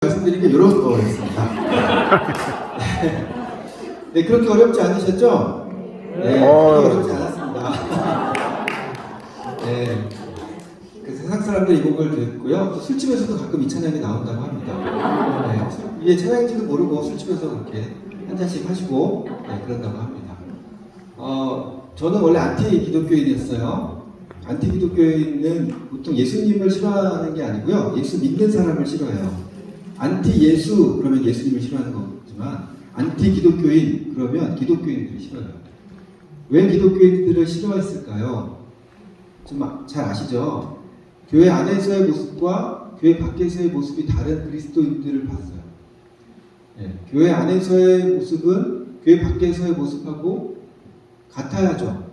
말씀드린 게 이런 거였습니다. 네, 그렇게 어렵지 않으셨죠? 네, 그렇게 어렵지 않았습니다. 네, 그 세상 사람들 이 곡을 듣고요. 또 술집에서도 가끔 이 찬양이 나온다고 합니다. 네, 이게 찬양인지도 모르고 술집에서 그렇게 한 잔씩 하시고 네, 그런다고 합니다. 저는 원래 안티 기독교인이었어요. 안티 기독교인은 보통 예수님을 싫어하는 게 아니고요. 예수 믿는 사람을 싫어해요. 안티 예수 그러면 예수님을 싫어하는 거지만 안티 기독교인 그러면 기독교인들이 싫어요. 왜 기독교인들을 싫어했을까요? 좀 잘 아시죠? 교회 안에서의 모습과 교회 밖에서의 모습이 다른 그리스도인들을 봤어요. 네, 교회 안에서의 모습은 교회 밖에서의 모습하고 같아야죠.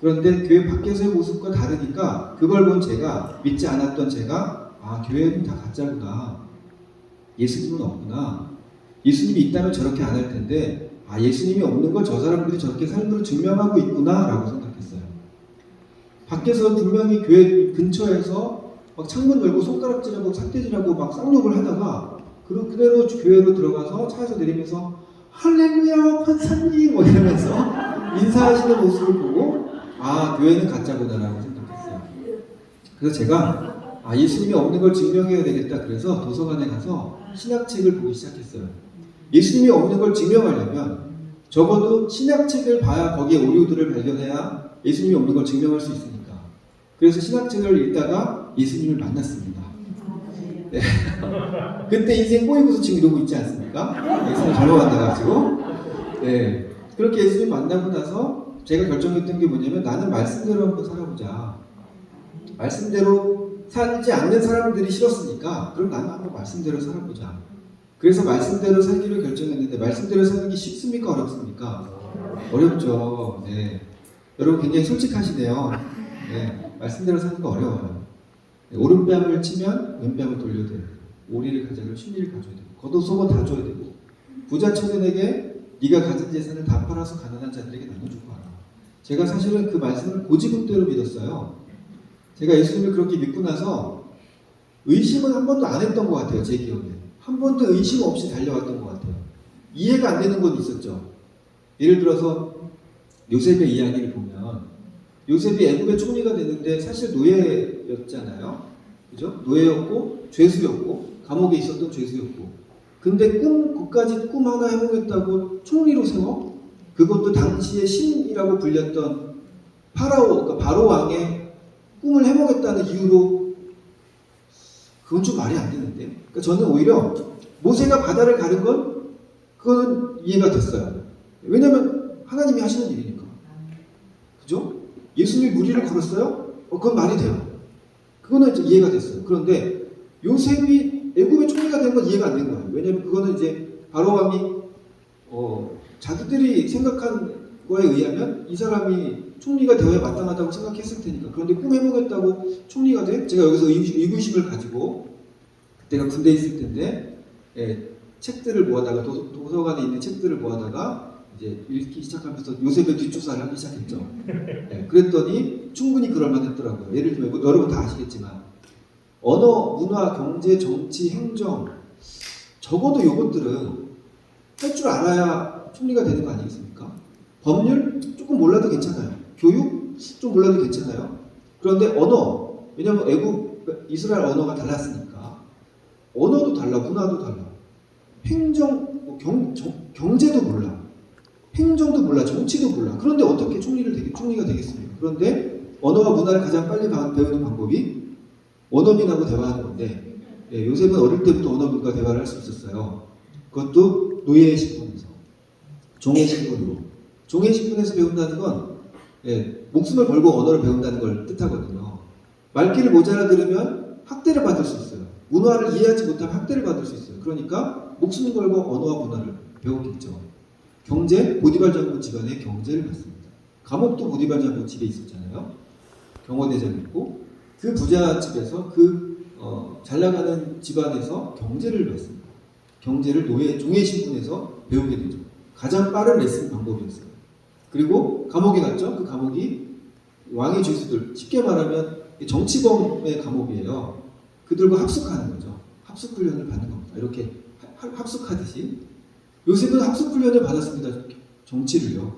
그런데 교회 밖에서의 모습과 다르니까 그걸 본 제가, 믿지 않았던 제가, 아, 교회는 다 가짜구나. 예수님은 없구나. 예수님이 있다면 저렇게 안 할 텐데, 아, 예수님이 없는 걸 저 사람들이 저렇게 삶으로 증명하고 있구나 라고 생각했어요. 밖에서 분명히 교회 근처에서 막 창문 열고 손가락질하고 삿대질하고 막 쌍욕을 하다가 그대로 교회로 들어가서 차에서 내리면서 할렐루야 판사님 뭐 이러면서 인사하시는 모습을 보고 아, 교회는 가짜구나라고 생각했어요. 그래서 제가 예수님이 없는 걸 증명해야 되겠다. 그래서 도서관에 가서 신약책을 보기 시작했어요. 예수님이 없는 걸 증명하려면 적어도 신약책을 봐야 거기에 오류들을 발견해야 예수님이 없는 걸 증명할 수 있으니까. 그래서 신약책을 읽다가 예수님을 만났습니다. 네. 그때 인생 꼬이고서 지금 이러고 있지 않습니까? 예수님 잘못 만나가지고. 네. 그렇게 예수님 만나고 나서 제가 결정했던 게 뭐냐면 나는 말씀대로 한번 살아보자. 말씀대로 살지 않는 사람들이 싫었으니까 그럼 나는 한번 말씀대로 살아보자. 그래서 말씀대로 살기를 결정했는데 말씀대로 사는 게 쉽습니까? 어렵습니까? 어렵죠. 네. 여러분 굉장히 솔직하시네요. 네. 말씀대로 사는 거 어려워요. 네. 오른뺨을 치면 왼뺨을 돌려야 되고 오리를 가져가면 쉰리를 가져야 되고 겉옷속은 다 줘야 되고 부자 청년에게 네가 가진 재산을 다 팔아서 가난한 자들에게 나눠주고 하라. 제가 사실은 그 말씀을 고지급대로 믿었어요. 제가 예수님을 그렇게 믿고 나서 의심은 한 번도 안 했던 것 같아요. 제 기억에. 한 번도 의심 없이 달려왔던 것 같아요. 이해가 안 되는 건 있었죠. 예를 들어서 요셉의 이야기를 보면 요셉이 애굽의 총리가 되는데 사실 노예였잖아요. 그죠? 노예였고 죄수였고 감옥에 있었던 죄수였고 근데 그까지 꿈 하나 해보겠다고 총리로 세워? 그것도 당시의 신이라고 불렸던 그러니까 바로 왕의 꿈을 해보겠다는 이유로 그건 좀 말이 안 되는데. 그러니까 저는 오히려 모세가 바다를 가른 건 그거는 이해가 됐어요. 왜냐면 하나님이 하시는 일이니까. 그죠? 예수님이 무리를 걸었어요? 그건 말이 돼요. 그거는 이제 이해가 됐어요. 그런데 요셉이 애굽의 총리가 된 건 이해가 안 된 거예요. 왜냐면 그거는 이제 바로 왕이 자기들이 생각한 거에 의하면 이 사람이 총리가 되어야 마땅하다고 생각했을 테니까. 그런데 꿈 해보겠다고 총리가 돼? 제가 여기서 의구심을 가지고 그때가 군대에 있을 텐데 책들을 모아다가 도서관에 있는 책들을 모아다가 이제 읽기 시작하면서 요셉의 뒷조사를 하기 시작했죠. 그랬더니 충분히 그럴만했더라고요. 예를 들면 여러분 다 아시겠지만 언어, 문화, 경제, 정치, 행정 적어도 이것들은 할 줄 알아야 총리가 되는 거 아니겠습니까? 법률 조금 몰라도 괜찮아요. 교육 좀 몰라도 괜찮아요. 그런데 언어, 왜냐하면 이스라엘 언어가 달랐으니까 언어도 달라, 문화도 달라. 행정, 경제도 몰라. 행정도 몰라, 정치도 몰라. 그런데 어떻게 총리가 되겠습니까? 그런데 언어와 문화를 가장 빨리 배우는 방법이 원어민하고 대화하는 건데 요셉은 어릴 때부터 원어민과 대화를 할 수 있었어요. 그것도 노예의 신분에서 종의 신분으로. 종의 신분에서 배운다는 건 목숨을 걸고 언어를 배운다는 걸 뜻하거든요. 말귀를 못 알아들으면 학대를 받을 수 있어요. 문화를 이해하지 못하면 학대를 받을 수 있어요. 그러니까 목숨을 걸고 언어와 문화를 배웠겠죠. 경제, 보디발 장군 집안의 경제를 봤습니다. 감옥도 보디발 장군 집에 있었잖아요. 경호대장이었고 그 부자 집에서 잘 나가는 집안에서 경제를 배웠습니다. 경제를 종의 신분에서 배우게 되죠. 가장 빠른 레슨 방법이었어요. 그리고 감옥에 갔죠. 그 감옥이 왕의 죄수들, 쉽게 말하면 정치범의 감옥이에요. 그들과 합숙하는 거죠. 합숙훈련을 받는 겁니다. 이렇게 합숙하듯이 요셉은 합숙훈련을 받았습니다. 정치를요.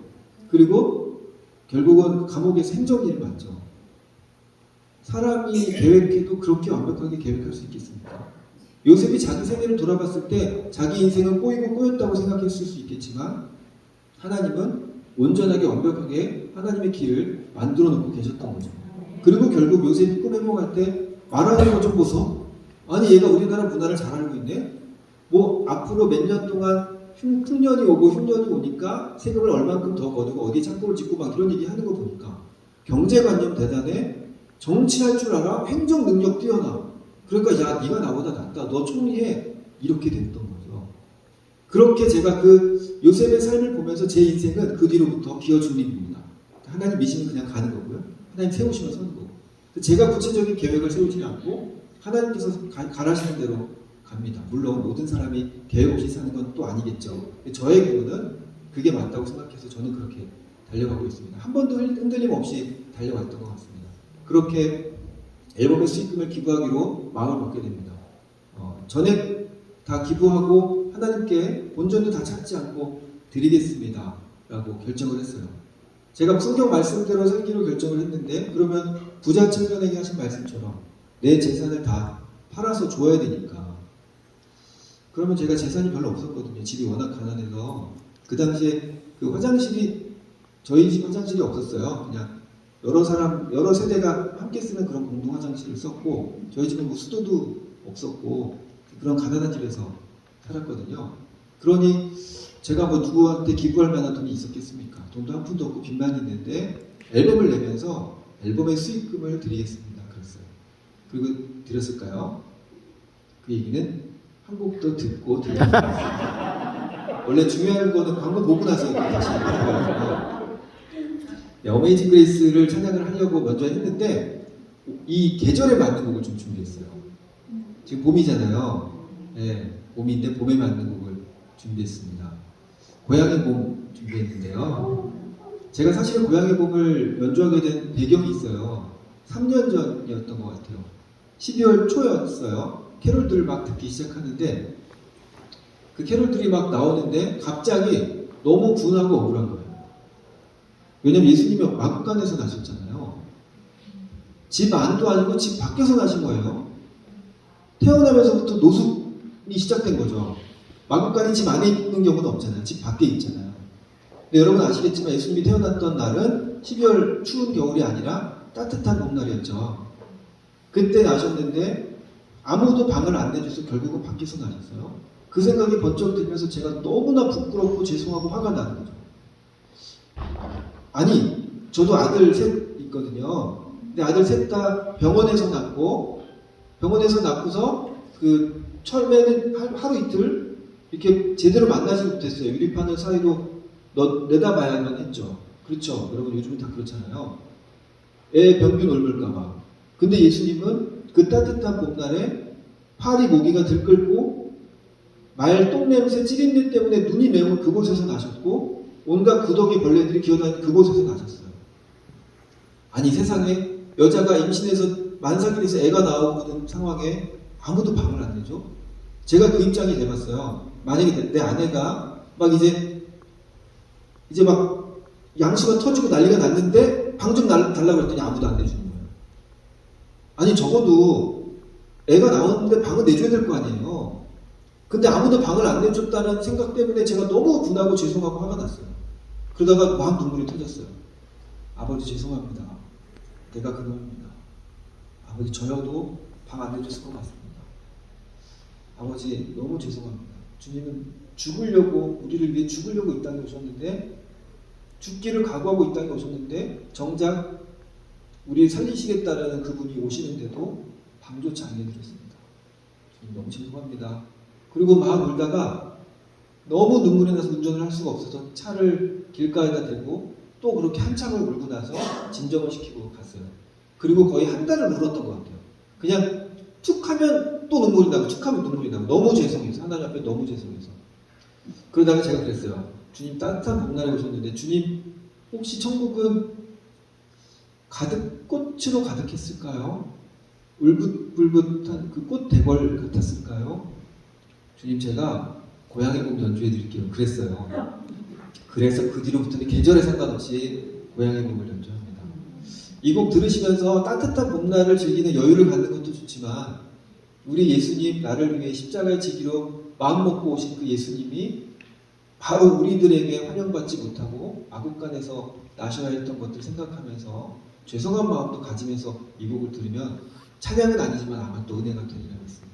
그리고 결국은 감옥에서 행정일을 맡죠. 사람이 계획해도 그렇게 완벽하게 계획할 수 있겠습니까? 요셉이 자기 생애를 돌아봤을 때 자기 인생은 꼬이고 꼬였다고 생각했을 수 있겠지만 하나님은 온전하게 완벽하게 하나님의 길을 만들어 놓고 계셨던 거죠. 그리고 결국 요셉이 꿈 해몽할 때 말하는 거 좀 보소. 아니 얘가 우리나라 문화를 잘 알고 있네. 뭐 앞으로 몇 년 동안 흉년이 오고 흉년이 오니까 세금을 얼만큼 더 거두고 어디에 창고를 짓고 막 이런 얘기 하는 거 보니까 경제관념 대단해. 정치할 줄 알아. 행정 능력 뛰어나. 그러니까 야 네가 나보다 낫다. 너 총리해. 이렇게 됐던 거죠. 그렇게 제가 그 요셉의 삶을 보면서 제 인생은 그 뒤로부터 기어 중립입니다. 하나님 미시면 그냥 가는 거고요. 하나님 세우시면 서는 거고. 제가 구체적인 계획을 세우지 않고 하나님께서 가라시는 대로 갑니다. 물론 모든 사람이 계획 없이 사는 건 또 아니겠죠. 저의 경우는 그게 맞다고 생각해서 저는 그렇게 달려가고 있습니다. 한 번도 흔들림 없이 달려왔던 것 같습니다. 그렇게 앨범의 수익금을 기부하기로 마음을 먹게 됩니다. 전액 다 기부하고 하나님께 본전도 다 찾지 않고 드리겠습니다. 라고 결정을 했어요. 제가 성경 말씀대로 살기로 결정을 했는데 그러면 부자 청년에게 하신 말씀처럼 내 재산을 다 팔아서 줘야 되니까 그러면 제가 재산이 별로 없었거든요. 집이 워낙 가난해서 그 당시에 그 화장실이 저희 집 화장실이 없었어요. 그냥 여러 세대가 함께 쓰는 그런 공동 화장실을 썼고 저희 집은 뭐 수도도 없었고 그런 가난한 집에서 살았거든요. 그러니 제가 뭐 누구한테 기부할 만한 돈이 있었겠습니까? 돈도 한 푼도 없고 빚만 있는데 앨범을 내면서 앨범의 수익금을 드리겠습니다. 그랬어요. 그리고 드렸을까요? 그 얘기는 한 곡도 듣고 드렸습니다. 원래 중요한 거는 광고 보고 나서 다시 하는 네, 어메이징 그레이스를 찬양을 하려고 먼저 했는데 이 계절에 맞는 곡을 좀 준비했어요. 지금 봄이잖아요. 네, 봄인데 봄에 맞는 곡을 준비했습니다. 고향의 봄 준비했는데요. 제가 사실은 고향의 봄을 연주하게 된 배경이 있어요. 3년 전이었던 것 같아요. 12월 초였어요. 캐롤들을 막 듣기 시작하는데 그 캐롤들이 막 나오는데 갑자기 너무 분하고 억울한 거예요. 왜냐면 예수님이 마구간에서 나셨잖아요. 집 안도 아니고 집 밖에서 나신 거예요. 태어나면서부터 노숙이 시작된 거죠. 마구간이 집 안에 있는 경우는 없잖아요. 집 밖에 있잖아요. 근데 여러분 아시겠지만 예수님이 태어났던 날은 12월 추운 겨울이 아니라 따뜻한 봄날이었죠. 그때 나셨는데 아무도 방을 안 내줘서 결국은 밖에서 나셨어요. 그 생각이 번쩍 들면서 제가 너무나 부끄럽고 죄송하고 화가 나는 거죠. 아니, 저도 아들 셋 있거든요. 근데 아들 셋 다 병원에서 낳고, 병원에서 낳고서 그 처음에는 하루 이틀 이렇게 제대로 만나지 못했어요. 유리판을 사이로 내다봐야만 했죠. 그렇죠. 여러분 요즘은 다 그렇잖아요. 애 병균 옮을까봐. 근데 예수님은 그 따뜻한 봄날에 파리 모기가 들끓고 말 똥냄새 찌린내 때문에 눈이 매운 그곳에서 나셨고 온갖 구더기 벌레들이 기어다니는 그곳에서 나셨어요. 아니 세상에 여자가 임신해서 만삭이 돼서 애가 나오는 상황에 아무도 방을 안 내죠? 제가 그 입장이 돼봤어요. 만약에 내 아내가 막 이제 막 양수가 터지고 난리가 났는데 방 좀 달라고 그랬더니 아무도 안 내주는 거예요. 아니 적어도 애가 나오는데 방을 내줘야 될 거 아니에요. 근데 아무도 방을 안 내줬다는 생각 때문에 제가 너무 분하고 죄송하고 화가 났어요. 그러다가 막 눈물이 터졌어요. 아버지 죄송합니다. 내가 그놈입니다. 아버지 저여도 방 안 내줬을 것 같습니다. 아버지 너무 죄송합니다. 주님은 죽으려고 우리를 위해 죽으려고 이 땅에 오셨는데 죽기를 각오하고 이 땅에 오셨는데 정작 우리를 살리시겠다라는 그분이 오시는데도 방조차 안 내드렸습니다. 주님 너무 죄송합니다. 그리고 막 울다가 너무 눈물이 나서 운전을 할 수가 없어서 차를 길가에다 대고 또 그렇게 한참을 울고 나서 진정을 시키고 갔어요. 그리고 거의 한 달을 울었던 것 같아요. 그냥 툭 하면 또 눈물이 나고 툭 하면 눈물이 나고 너무 죄송해서 하나님 앞에 너무 죄송해서 그러다가 제가 그랬어요. 주님 따뜻한 봄날에 오셨는데 주님 혹시 천국은 꽃으로 가득했을까요? 울긋불긋한 그 꽃 대벌 같았을까요? 주님, 제가 고향의 곡 연주해 드릴게요. 그랬어요. 그래서 그 뒤로부터는 계절에 상관없이 고향의 곡을 연주합니다. 이 곡 들으시면서 따뜻한 봄날을 즐기는 여유를 갖는 것도 좋지만, 우리 예수님 나를 위해 십자가의 지기로 마음 먹고 오신 그 예수님이 바로 우리들에게 환영받지 못하고 마국간에서 나셔야 했던 것들 생각하면서 죄송한 마음도 가지면서 이 곡을 들으면 찬양은 아니지만 아마 또 은혜가 되리라 믿습니다.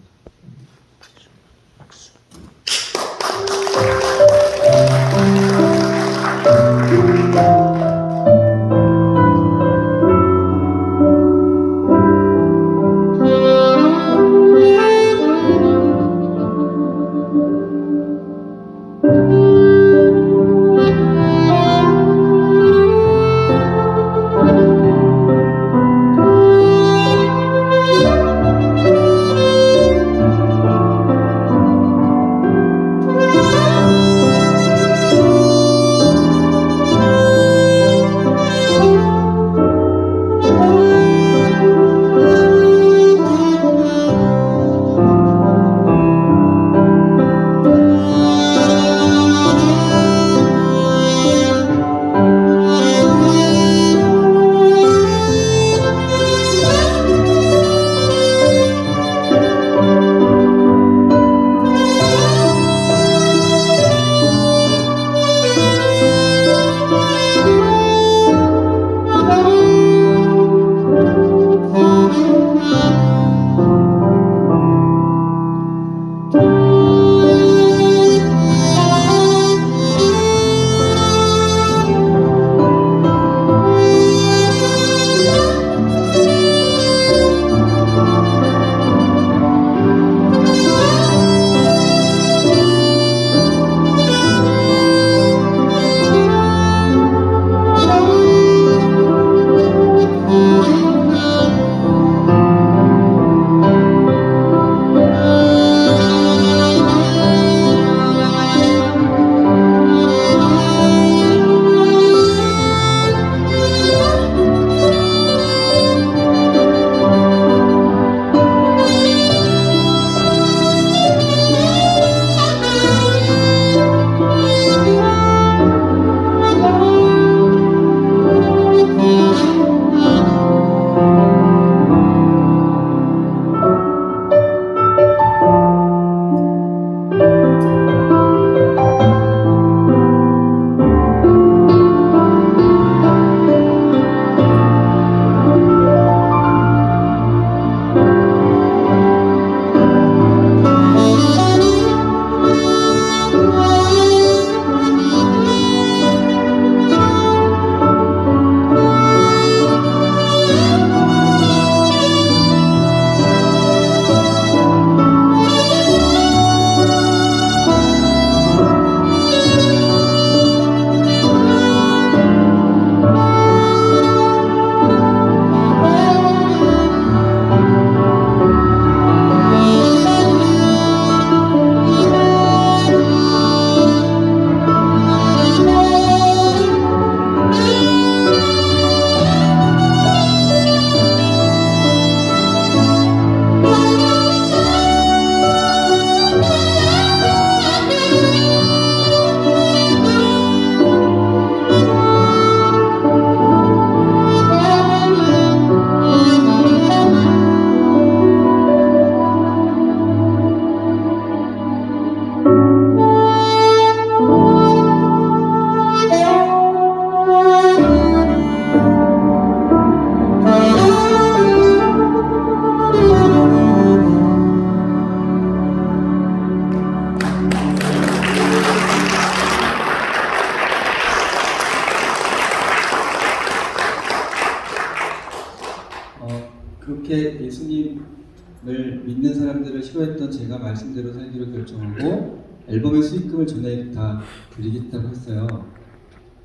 그렇게 예수님을 믿는 사람들을 싫어했던 제가 말씀대로 살기로 결정하고 앨범의 수익금을 전에 다 드리겠다고 했어요.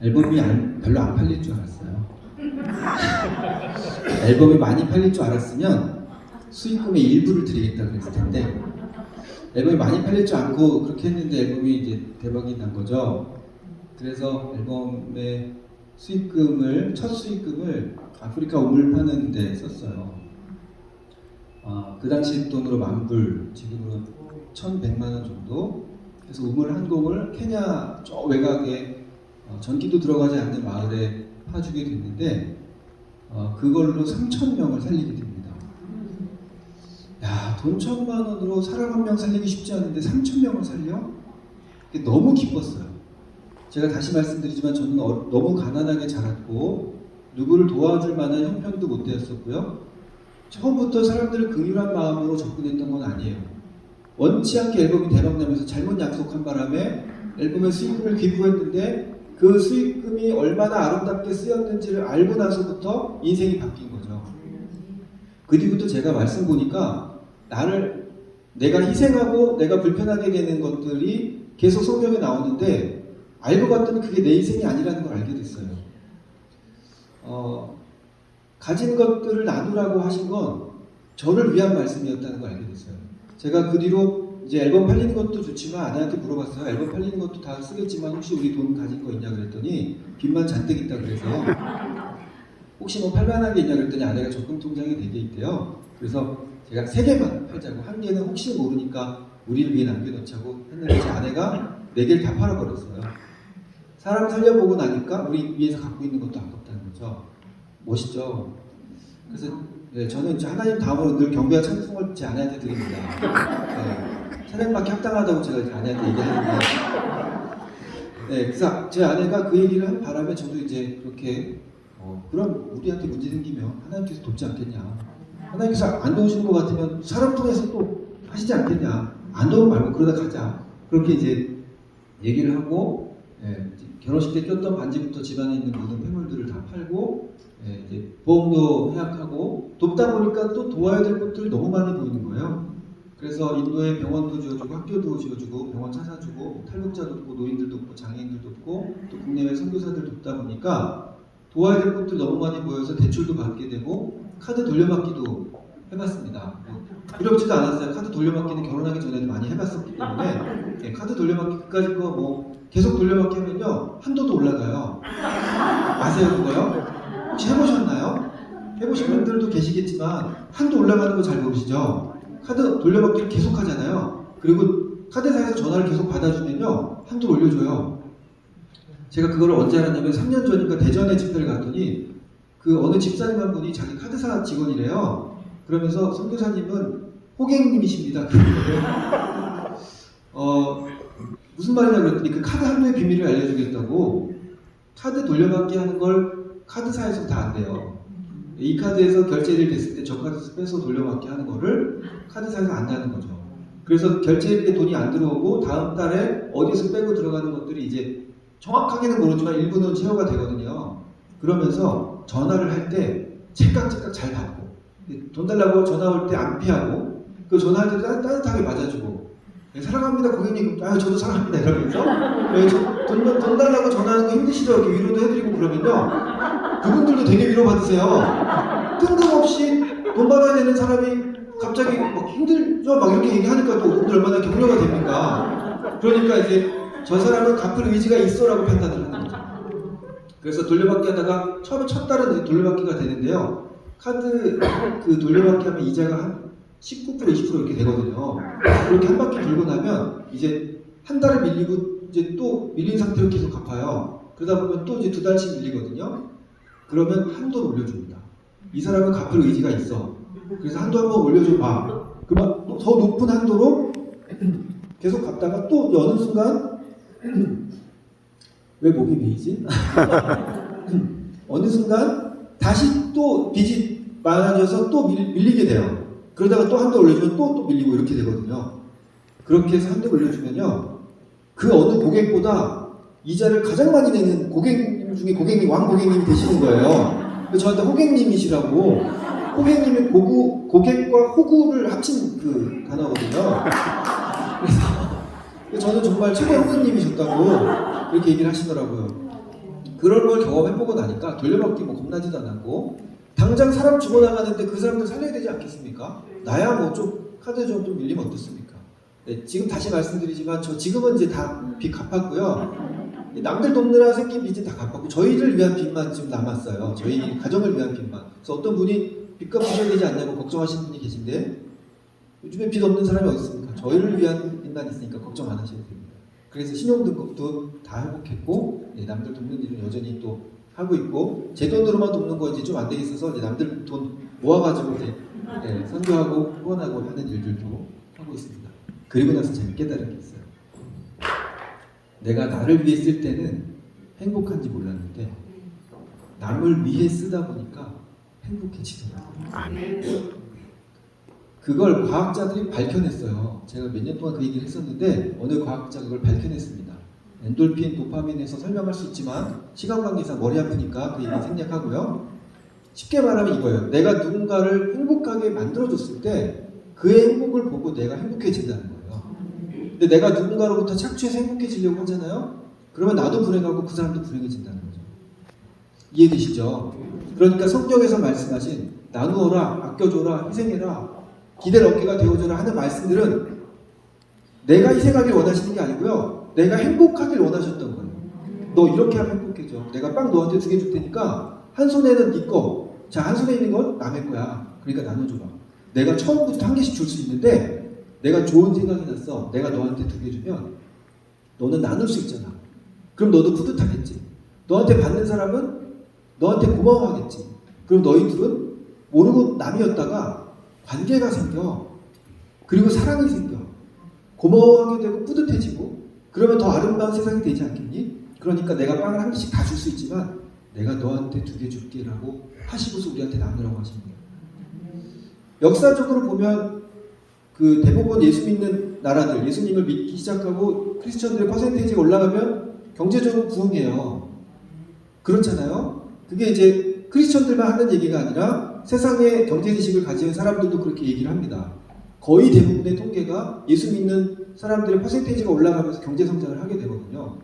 앨범이 별로 안 팔릴 줄 알았어요. 앨범이 많이 팔릴 줄 알았으면 수익금의 일부를 드리겠다고 했을 텐데, 앨범이 많이 팔릴 줄 않고 그렇게 했는데 앨범이 이제 대박이 난 거죠. 그래서 앨범의 첫 수익금을 아프리카 우물 파는 데 썼어요. 그 당시 돈으로 10,000불, 지금으로 1,100만 원 정도. 그래서 우물 한 공을 케냐 저 외곽에 전기도 들어가지 않는 마을에 파주게 됐는데 그걸로 3,000명을 살리게 됩니다. 야, 돈 1,000만 원으로 사람 한 명 살리기 쉽지 않은데 3,000명을 살려? 그게 너무 기뻤어요. 제가 다시 말씀드리지만 저는 너무 가난하게 자랐고 누구를 도와줄 만한 형편도 못 되었었고요. 처음부터 사람들을 긍휼한 마음으로 접근했던 건 아니에요. 원치 않게 앨범이 대박나면서 잘못 약속한 바람에 앨범에 수익금을 기부했는데 그 수익금이 얼마나 아름답게 쓰였는지를 알고 나서부터 인생이 바뀐 거죠. 그 뒤부터 제가 말씀 보니까 내가 희생하고 내가 불편하게 되는 것들이 계속 성경에 나오는데 알고 봤더니 그게 내 인생이 아니라는 걸 알게 됐어요. 가진 것들을 나누라고 하신 건 저를 위한 말씀이었다는 걸 알게 됐어요. 제가 그 뒤로 이제 앨범 팔리는 것도 좋지만 아내한테 물어봤어요. 앨범 팔리는 것도 다 쓰겠지만 혹시 우리 돈 가진 거 있냐 그랬더니 빚만 잔뜩 있다 그래서 혹시 뭐 팔만한 게 있냐 그랬더니 아내가 적금 통장에 4개 있대요. 그래서 제가 3개만 팔자고, 한 개는 혹시 모르니까 우리를 위해 남겨놓자고 했는데 제 아내가 4개를 다 팔아버렸어요. 사람 살려보고 나니까 우리 위해서 갖고 있는 것도 아깝다는 거죠. 멋있죠? 그래서 네, 저는 이제 하나님 다음으로 늘 경배와 찬송을 제 아내한테 드립니다. 네, 찬양받기 합당하다고 제가 이제 아내한테 얘기하는데 네, 그래서 제 아내가 그 얘기를 한 바람에 저도 이제 그렇게 그럼 우리한테 문제 생기면 하나님께서 돕지 않겠냐, 하나님께서 안 도우시는 것 같으면 사람 통해서 또 하시지 않겠냐, 안 도우면 말고 그러다 가자, 그렇게 이제 얘기를 하고 결혼식 때 꼈던 반지부터 집안에 있는 모든 폐물들을 다 팔고 이제 보험도 해약하고 돕다 보니까 또 도와야 될 것들이 너무 많이 보이는 거예요. 그래서 인도에 병원도 지어주고 학교도 지어주고 병원 찾아주고 탈북자도 돕고 노인들 돕고 장애인들 돕고 또 국내외 선교사들 돕다 보니까 도와야 될 것들이 너무 많이 보여서 대출도 받게 되고 카드 돌려받기도 해봤습니다. 어렵지도 않았어요. 카드 돌려받기는 결혼하기 전에도 많이 해봤었기 때문에 카드 돌려받기 그까짓 거 뭐 계속 돌려받기 하면요 한도도 올라가요. 아세요 그거요? 혹시 해보셨나요? 해보신 분들도 계시겠지만 한도 올라가는 거 잘 모르시죠? 카드 돌려받기를 계속 하잖아요. 그리고 카드사에서 전화를 계속 받아주면요 한도 올려줘요. 제가 그걸 언제 알았냐면 3년 전인가 대전에 집회를 갔더니 그 어느 집사님 한 분이 자기 카드사 직원이래요. 그러면서 선교사님은 호객님이십니다. 무슨 말이냐 그랬더니 그 카드 한도의 비밀을 알려주겠다고. 카드 돌려받기 하는 걸 카드사에서 다 안 돼요. 이 카드에서 결제일이 됐을 때 저 카드에서 빼서 돌려받기 하는 거를 카드사에서 안다는 거죠. 그래서 결제일 때 돈이 안 들어오고 다음 달에 어디서 빼고 들어가는 것들이 이제 정확하게는 모르지만 일부는 제어가 되거든요. 그러면서 전화를 할 때 찰깍찰깍 잘 받고 돈 달라고 전화 올 때 안 피하고 그 전화할 때 따뜻하게 맞아주고 사랑합니다 고객님, 저도 사랑합니다 이러면서 돈 달라고 전화하는 거 힘드시죠? 이렇게 위로도 해드리고 그러면요 그분들도 되게 위로받으세요. 뜬금없이 돈 받아야 되는 사람이 갑자기 막 힘들죠? 막 이렇게 얘기하니까 또 그분들 얼마나 격려가 됩니까? 그러니까 이제 저 사람은 갚을 의지가 있어라고 판단을 하는 거죠. 그래서 돌려받기 하다가 처음에 첫 달은 돌려받기가 되는데요. 카드 그 돌려받기 하면 이자가 한 19% 20% 이렇게 되거든요. 그렇게 한 바퀴 돌고 나면 이제 한 달을 밀리고 이제 또 밀린 상태로 계속 갚아요. 그러다 보면 또 이제 2달씩 밀리거든요. 그러면 한도를 올려줍니다. 이 사람은 갚을 의지가 있어. 그래서 한도 한번 올려줘봐. 그러면 더 높은 한도로 계속 갚다가 또 어느 순간 왜 목이 메이지? 어느 순간 다시 또 빚이 많아져서 또 밀리게 돼요. 그러다가 또 한도 올려주면 또 밀리고 이렇게 되거든요. 그렇게 해서 한도 올려주면요 그 어느 고객보다 이자를 가장 많이 내는 고객님 중에 왕 고객님이 되시는 거예요. 그래서 저한테 호객님이시라고. 호객님이 고객과 호구를 합친 그 단어거든요. 그래서 저는 정말 최고의 호객님이셨다고 이렇게 얘기를 하시더라고요. 그런 걸 경험해보고 나니까 돌려받기 뭐 겁나지도 않았고 당장 사람 죽어나가는데 그 사람들 살려야 되지 않겠습니까? 나야 뭐 좀 카드 좀 밀리면 어떻습니까? 네, 지금 다시 말씀드리지만 저 지금은 이제 다 빚 갚았고요. 남들 돕느라 생긴 빚은 다 갚았고 저희를 위한 빚만 지금 남았어요. 저희 가정을 위한 빚만. 그래서 어떤 분이 빚 갚으셔야 되지 않냐고 걱정하시는 분이 계신데 요즘에 빚 없는 사람이 어디 있습니까? 저희를 위한 인간이 있으니까 걱정 안 하셔도 됩니다. 그래서 신용등급도 다 회복했고 남들 돕는 일은 여전히 또 하고 있고 제 돈으로만 돕는 거 이제 좀 안 되겠어서 이제 남들 돈 모아가지고 이제 선교하고 후원하고 하는 일들도 하고 있습니다. 그리고 나서 제가 깨달은 게 있어요. 내가 나를 위해 쓸 때는 행복한지 몰랐는데 남을 위해 쓰다 보니까 행복해지더라고요. 아멘. 그걸 과학자들이 밝혀냈어요. 제가 몇 년 동안 그 얘기를 했었는데 어느 과학자가 그걸 밝혀냈습니다. 엔돌핀, 도파민에서 설명할 수 있지만 시간 관계상 머리 아프니까 그 얘기 생략하고요. 쉽게 말하면 이거예요. 내가 누군가를 행복하게 만들어줬을 때 그의 행복을 보고 내가 행복해진다는 거예요. 근데 내가 누군가로부터 착취해서 행복해지려고 하잖아요. 그러면 나도 불행하고 그 사람도 불행해진다는 거죠. 이해되시죠? 그러니까 성경에서 말씀하신 나누어라, 아껴줘라, 희생해라, 기댈 어깨가 되어줘라 하는 말씀들은 내가 희생하길 원하시는 게 아니고요. 내가 행복하길 원하셨던 거예요. 너 이렇게 하면 행복해져. 내가 빵 너한테 2개 줄 테니까 한 손에는 네 거, 자, 한 손에 있는 건 남의 거야. 그러니까 나눠줘라. 내가 처음부터 1개씩 줄 수 있는데 내가 좋은 생각이 났어. 내가 너한테 2개 주면 너는 나눌 수 있잖아. 그럼 너도 뿌듯하겠지. 너한테 받는 사람은 너한테 고마워하겠지. 그럼 너희 둘은 모르고 남이었다가 관계가 생겨. 그리고 사랑이 생겨. 고마워하게 되고 뿌듯해지고 그러면 더 아름다운 세상이 되지 않겠니? 그러니까 내가 빵을 1개씩 다 줄 수 있지만 내가 너한테 2개 줄게 라고 하시고서 우리한테 나누라고 하시는 거예요. 역사적으로 보면 그 대부분 예수 믿는 나라들, 예수님을 믿기 시작하고 크리스천들의 퍼센테이지가 올라가면 경제적으로 부흥해요. 그렇잖아요? 그게 이제 크리스천들만 하는 얘기가 아니라 세상의 경제지식을 가진 사람들도 그렇게 얘기를 합니다. 거의 대부분의 통계가 예수 믿는 사람들의 퍼센테이지가 올라가면서 경제성장을 하게 되거든요.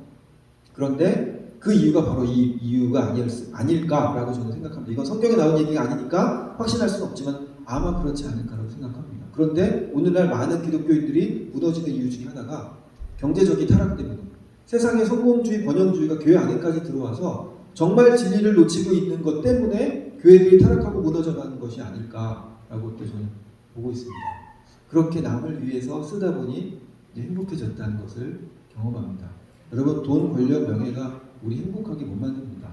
그런데 그 이유가 바로 이 이유가 아닐까라고 저는 생각합니다. 이건 성경에 나온 얘기가 아니니까 확신할 수는 없지만 아마 그렇지 않을까라고 생각합니다. 그런데 오늘날 많은 기독교인들이 무너지는 이유 중에 하나가 경제적인 타락 때문입니다. 세상의 성공주의, 번영주의가 교회 안에까지 들어와서 정말 진리를 놓치고 있는 것 때문에 교회들이 타락하고 무너져가는 것이 아닐까라고 또 저는 보고 있습니다. 그렇게 남을 위해서 쓰다 보니 행복해졌다는 것을 경험합니다. 여러분, 돈, 권력, 명예가 우리 행복하게 못 만듭니다.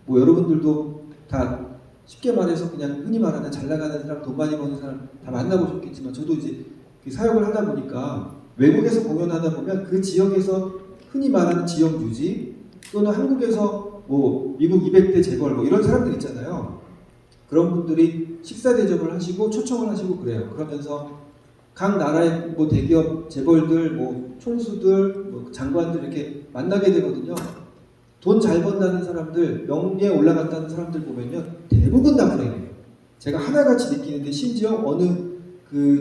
뭐 여러분들도 다 쉽게 말해서 그냥 흔히 말하는 잘 나가는 사람, 돈 많이 버는 사람 다 만나보셨겠지만 저도 이제 사역을 하다 보니까 외국에서 공연하다 보면 그 지역에서 흔히 말하는 지역 유지 또는 한국에서 뭐 미국 200대 재벌 뭐 이런 사람들 있잖아요. 그런 분들이 식사 대접을 하시고 초청을 하시고 그래요. 그러면서 각 나라의 뭐 대기업 재벌들, 뭐 총수들, 뭐 장관들 이렇게 만나게 되거든요. 돈 잘 번다는 사람들, 명예에 올라갔다는 사람들 보면요, 대부분 다 불행해요. 제가 하나같이 느끼는데 심지어 어느 그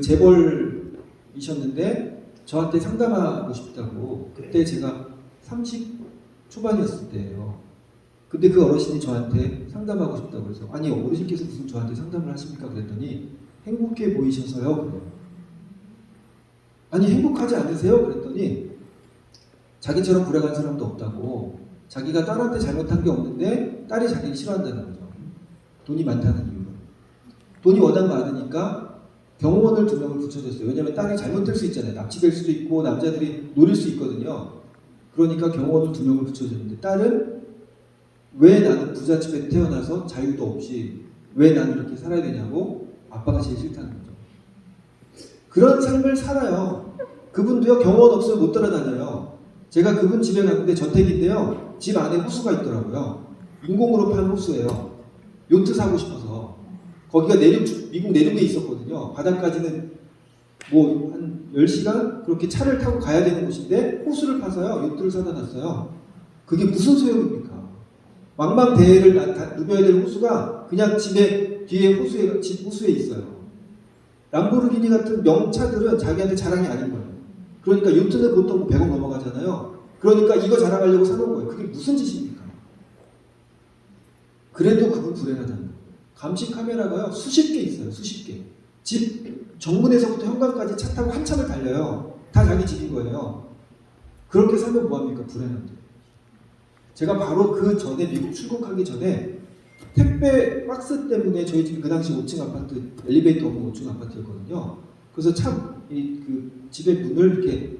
재벌이셨는데 저한테 상담하고 싶다고 그때 제가 30 초반이었을 때예요. 근데 그 어르신이 저한테 상담하고 싶다고 그래서 아니 어르신께서 무슨 저한테 상담을 하십니까? 그랬더니 행복해 보이셔서요. 그래요. 아니 행복하지 않으세요? 그랬더니 자기처럼 불행한 사람도 없다고 자기가 딸한테 잘못한 게 없는데 딸이 자기를 싫어한다는 거죠. 돈이 많다는 이유로. 돈이 워낙 많으니까 경호원을 2명을 붙여줬어요. 왜냐하면 딸이 잘못될 수 있잖아요. 납치될 수도 있고 남자들이 노릴 수 있거든요. 그러니까 경호원을 2명을 붙여줬는데 딸은 왜 나는 부잣집에 태어나서 자유도 없이 왜 나는 이렇게 살아야 되냐고 아빠가 제일 싫다는 거죠. 그런 삶을 살아요. 그분도요 경호원 없으면 못 따라다녀요. 제가 그분 집에 갔는데 저택인데요. 집 안에 호수가 있더라고요. 인공으로 판 호수예요. 요트 사고 싶어서. 거기가 미국 내륙에 있었거든요. 바다까지는 뭐 한 10시간 그렇게 차를 타고 가야 되는 곳인데 호수를 파서요. 요트를 사다 놨어요. 그게 무슨 소용입니까? 망망대해를 누벼야 될 호수가 그냥 집에 뒤에 집 호수에 있어요. 람보르기니 같은 명차들은 자기한테 자랑이 아닌 거예요. 그러니까 요트는 보통 뭐 100억 넘어가잖아요. 그러니까 이거 자랑하려고 사놓은 거예요. 그게 무슨 짓입니까? 그래도 그분 불행하다는 거예요. 감시 카메라가요 수십 개 있어요. 수십 개. 집 정문에서부터 현관까지 차 타고 한참을 달려요. 다 자기 집인 거예요. 그렇게 살면 뭐합니까? 불행한데. 제가 바로 그 전에 미국 출국하기 전에 택배 박스 때문에 저희 집이 그 당시 5층 아파트 엘리베이터 없는 5층 아파트였거든요. 그래서 참 그 집의 문을 이렇게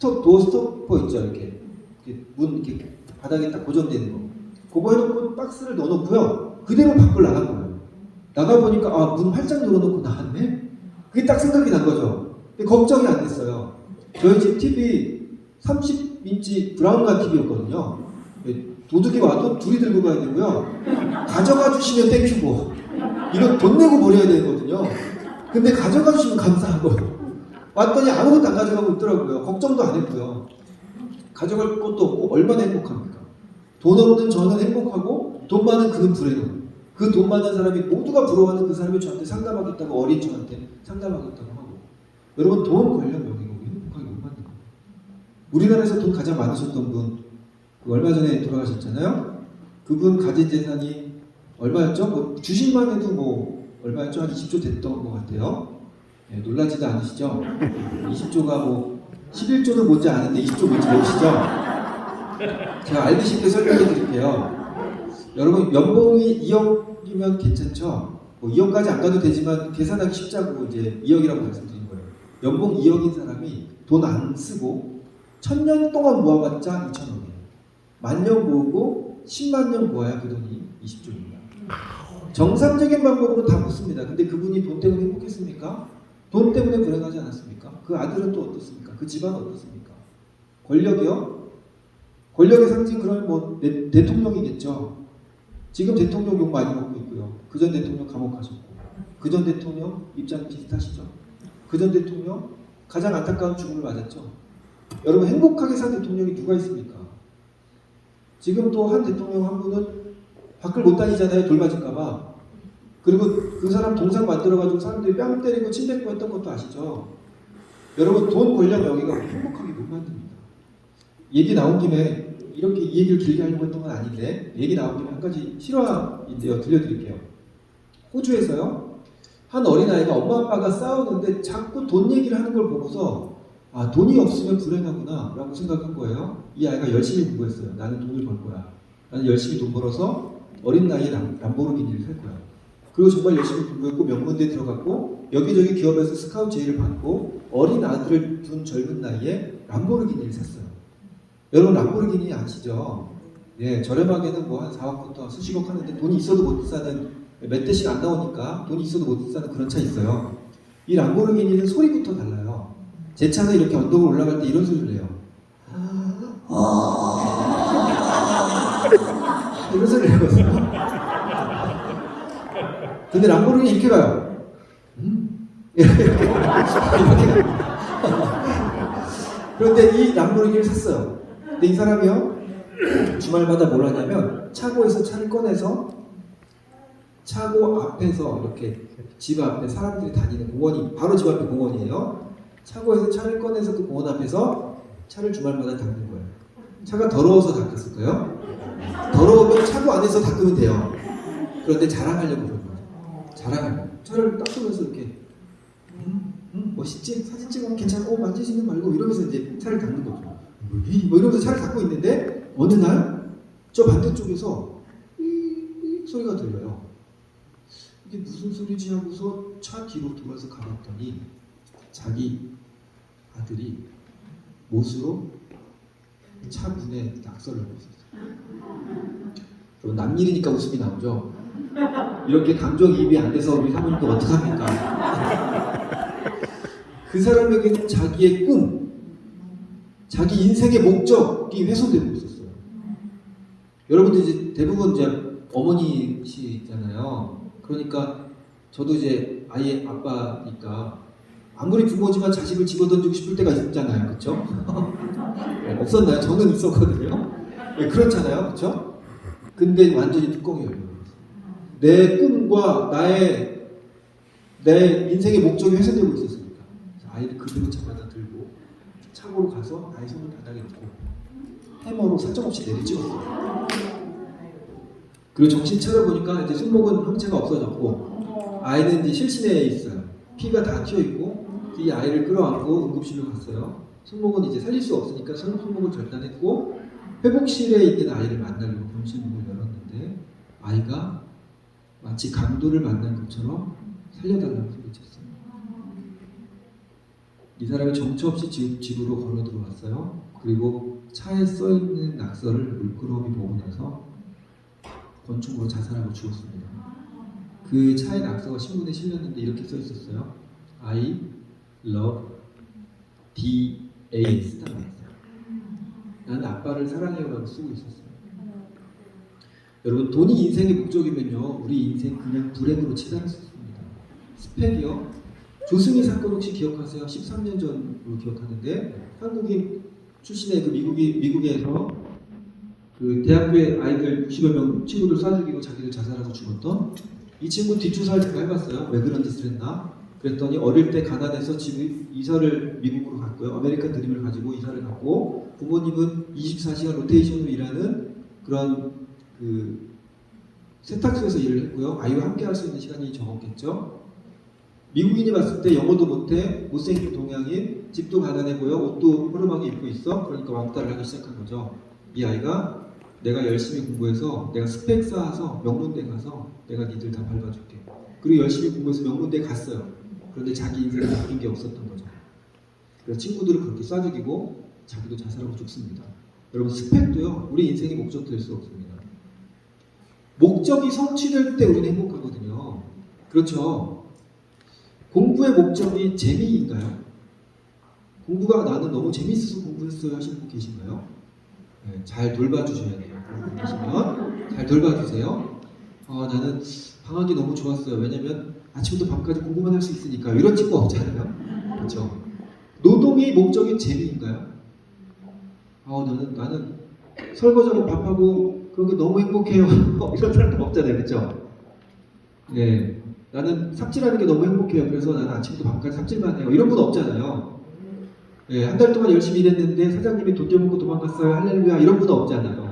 도어 스토퍼 있죠, 이렇게 문 이렇게 바닥에 딱 고정되는 거. 그거 해놓고 박스를 넣어놓고요. 그대로 밖을 나간 거예요. 나가 보니까 아, 문 활짝 열어놓고 나갔네. 그게 딱 생각이 난 거죠. 근데 걱정이 안 됐어요. 저희 집 TV 30인치 브라운관 TV였거든요. 도둑이 와도 둘이 들고 가야 되고요. 가져가 주시면 땡큐고 이거 돈 내고 버려야 되거든요. 근데 가져가 주시면 감사하고 왔더니 아무것도 안 가져가고 있더라고요. 걱정도 안 했고요. 가져갈 것도 없고 얼마나 행복합니까? 돈 없는 저는 행복하고 돈 많은 그는 불행하고 그 돈 많은 사람이 모두가 부러워하는 그 사람이 저한테 상담하겠다고 어린 저한테 상담하겠다고 하고 여러분 돈 권력 명예가 우리 행복하게 못 만든 거예요. 우리나라에서 돈 가장 많으셨던 분 얼마 전에 돌아가셨잖아요. 그분 가진 재산이 얼마였죠? 뭐 주식만 해도 뭐 얼마였죠? 한 20조 됐던 것 같아요. 네, 놀라지도 않으시죠? 20조가 뭐 11조는 뭔지 아는데 20조 뭔지 모르시죠? 제가 알기 쉽게 설명해 드릴게요. 여러분 연봉이 2억이면 괜찮죠? 뭐 2억까지 안 가도 되지만 계산하기 쉽자고 이제 2억이라고 말씀드린 거예요. 연봉 2억인 사람이 돈 안 쓰고 1000년 동안 모아봤자 2천억이에요. 10,000년 모으고 10만 년 모아야 그 돈이 20조입니다. 정상적인 방법으로 다 묻습니다. 근데 그분이 돈 때문에 행복했습니까? 돈 때문에 불행하지 않았습니까? 그 아들은 또 어떻습니까? 그 집안은 어떻습니까? 권력이요? 권력의 상징 그러면 뭐 대통령이겠죠. 지금 대통령 욕 많이 먹고 있고요. 그전 대통령 감옥 가셨고 그전 대통령 입장 비슷하시죠. 그전 대통령 가장 안타까운 죽음을 맞았죠. 여러분 행복하게 산 대통령이 누가 있습니까? 지금 또 한 대통령 한 분은 밖을 못 다니잖아요. 돌 맞을까봐. 그리고 그 사람 동상 만들어가지고 사람들이 뺨 때리고 침 뱉고 했던 것도 아시죠? 여러분 돈, 권력, 명예가 행복하게 못 만듭니다. 얘기 나온 김에 이렇게 이 얘기를 길게 하려고 했던 건 아닌데 얘기 나온 김에 한 가지 실화인데요. 들려드릴게요. 호주에서요. 한 어린아이가 엄마 아빠가 싸우는데 자꾸 돈 얘기를 하는 걸 보고서 아 돈이 없으면 불행하구나 라고 생각한 거예요. 이 아이가 열심히 공부했어요. 나는 돈을 벌 거야. 나는 열심히 돈 벌어서 어린 나이에 람보르기니를 살 거야. 그리고 정말 열심히 공부했고 명문대에 들어갔고 여기저기 기업에서 스카우트 제의를 받고 어린 아들을 둔 젊은 나이에 람보르기니를 샀어요. 여러분 람보르기니 아시죠? 예, 저렴하게는 뭐 한 4억부터 수십억 하는데 돈이 있어도 못 사는 몇 대씩 안 나오니까 돈이 있어도 못 사는 그런 차 있어요. 이 람보르기니는 소리부터 달라요. 제 차는 이렇게 언덕을 올라갈 때 이런 소리를 내요. 이런 소리를 내거든요. 근데 람보르기니 이렇게 가요. 이렇게 가요. 그런데 이 람보르기니를 샀어요. 근데 이 사람이요 주말마다 뭘 하냐면 차고에서 차를 꺼내서 차고 앞에서 이렇게 집 앞에 사람들이 다니는 공원이 바로 집 앞에 공원이에요. 차고에서 차를 꺼내서 그 공원 앞에서 차를 주말마다 닦는 거예요. 차가 더러워서 닦았을 거예요. 더러우면 차고 안에서 닦으면 돼요. 그런데 자랑하려고 그런 거예요. 자랑하려고. 차를 닦으면서 이렇게 멋있지? 사진 찍으면 괜찮아? 만지지는 말고 이러면서 이제 차를 닦는 거죠. 뭐 이러면서 차를 닦고 있는데 어느 날 저 반대쪽에서 삐 소리가 들려요. 이게 무슨 소리지 하고서 차 뒤로 돌아서 가봤더니 자기 아들이 못으로 차 문에 낙서를 하고 있었어요. 남일이니까 웃음이 나오죠. 이렇게 감정이입이 안 돼서 우리 사모님도 어떡합니까? 그 사람에게는 자기의 꿈, 자기 인생의 목적이 훼손되고 있었어요. 여러분들 이제 대부분 이제 어머니시잖아요. 그러니까 저도 이제 아이의 아빠니까 아무리 부모지만 자식을 집어던지고 싶을 때가 있잖아요. 그렇죠? 없었나요? 저는 있었거든요. 네, 그렇잖아요. 그렇죠? 근데 완전히 뚜껑이 열려요. 내 꿈과 내 인생의 목적이 훼손되고 있었으니까 아이를 그대로 잡아다 들고 차고로 가서 아이 손을 바닥에 놓고 해머로 사정없이 내리찍었어요. 그리고 정신 차려보니까 이제 손목은 형체가 없어졌고 아이는 이제 실신에 있어요. 피가 다 튀어있고 이 아이를 끌어안고 응급실로 갔어요. 손목은 이제 살릴 수 없으니까 손목을 절단했고 회복실에 있는 아이를 만나려고 병실문을 열었는데 아이가 마치 강도를 만난 것처럼 살려달라고 소리쳤어요. 이 사람이 정처 없이 집으로 걸어 들어왔어요. 그리고 차에 써있는 낙서를 물끄러미 보고 나서 권총으로 자살하고 죽었습니다. 그 차의 낙서가 신문에 실렸는데 이렇게 써 있었어요. I love D.A. 쓰다 나왔어요. 나는 아빠를 사랑해요라고 쓰고 있었어요. 여러분, 돈이 인생의 목적이면요, 우리 인생 그냥 불행으로 치달을 수 있습니다. 스펙이요. 조승희 사건 혹시 기억하세요? 13년 전으로 기억하는데 한국인 출신의 그 미국에서 그 대학교의 아이들 60여 명 친구들 쏴 죽이고 자기들 자살하고 죽었던 이 친구 뒷조사를 제가 해봤어요. 왜 그런 짓을 했나? 그랬더니 어릴 때 가난해서 집 이사를 미국으로 갔고요. 아메리칸 드림을 가지고 이사를 갔고 부모님은 24시간 로테이션으로 일하는 그런 그 세탁소에서 일을 했고요. 아이와 함께 할 수 있는 시간이 적었겠죠. 미국인이 봤을 때 영어도 못해, 못생긴 동양인, 집도 가난해 보여, 옷도 허름하게 입고 있어. 그러니까 왕따를 하기 시작한 거죠. 이 아이가 내가 열심히 공부해서 내가 스펙 쌓아서 명문대 가서 내가 니들 다 밟아줄게. 그리고 열심히 공부해서 명문대 갔어요. 그런데 자기 인생에 바뀐 게 없었던 거죠. 그래서 친구들을 그렇게 쏴 죽이고 자기도 자살하고 죽습니다. 여러분, 스펙도요, 우리 인생의 목적도 될 수 없습니다. 목적이 성취될 때 우리는 행복하거든요. 그렇죠? 공부의 목적이 재미인가요? 공부가 나는 너무 재밌어서 공부했어요 하시는 분 계신가요? 네, 잘 돌봐주셔야 돼요. 계시면 잘 돌봐주세요. 나는 방학이 너무 좋았어요. 왜냐면 아침부터 밤까지 공부만 할 수 있으니까. 이런 친구 없잖아요. 그렇죠? 노동의 목적이 재미인가요? 나는 설거지하고 밥하고 그런 게 너무 행복해요. 이런 사람 없잖아요. 그렇죠? 네. 나는 삽질하는 게 너무 행복해요. 그래서 나는 아침부터 밤까지 삽질만 해요. 이런 분 없잖아요. 네, 한 달 동안 열심히 일했는데 사장님이 돈 좀 먹고 도망갔어요. 할렐루야. 이런 분 없잖아요.